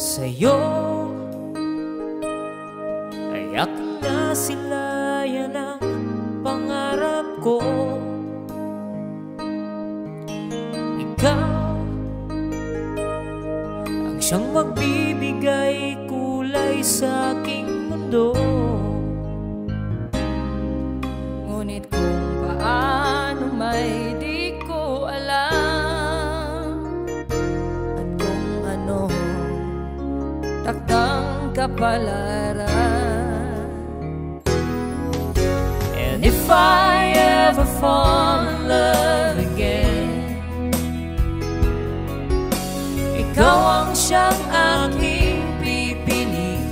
sa'yo ay aking nasilayan ang pangarap ko. Ikaw ang siyang magbibigay kulay sa aking mundo. Ngunit kung paano may di ko alam, at kung ano takdang kapalaran. And if I ever fall in love again, ikaw ang siyang aking pipiliin.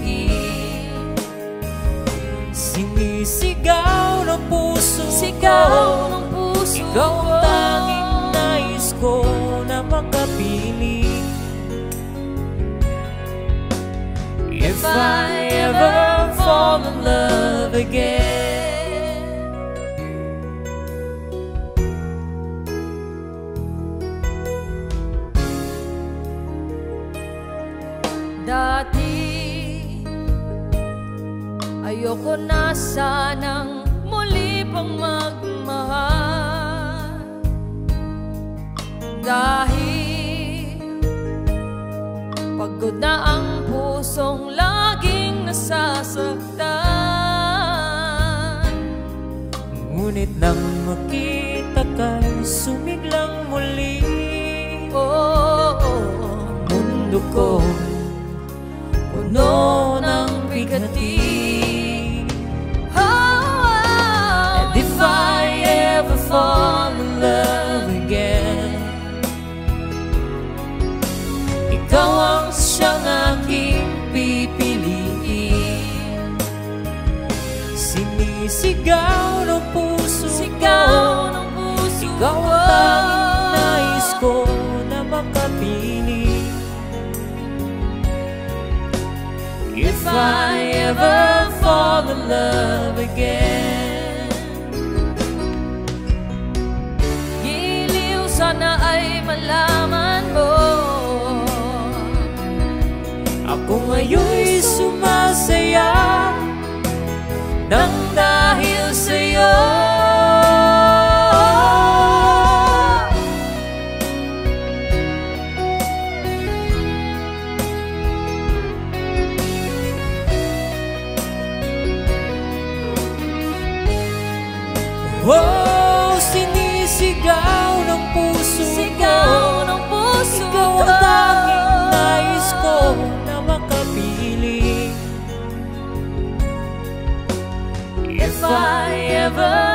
Sinisigaw ng puso ko, ikaw ang tanging nais ko na makapili. If I ever fall in love again, dati ayoko na sanang muli pang magmahal, dahil pagod na ang pusong laging nasasaktan. Ngunit nang makita ka'y sumiglang muli, mundo ko puno ng bigati. And if I ever fall in love again, ikaw ang siyang aking pipiliin. Sinisigaw ng puso ko, ikaw ang tanging nais ko na makapili. If I ever fall in love again, giliw sana ay malaman mo, ako ngayon'y sumasaya nang dahil sa'yo. Oh, sinisigaw ng puso ko, ikaw ang tanging nais ko na makapili. If I ever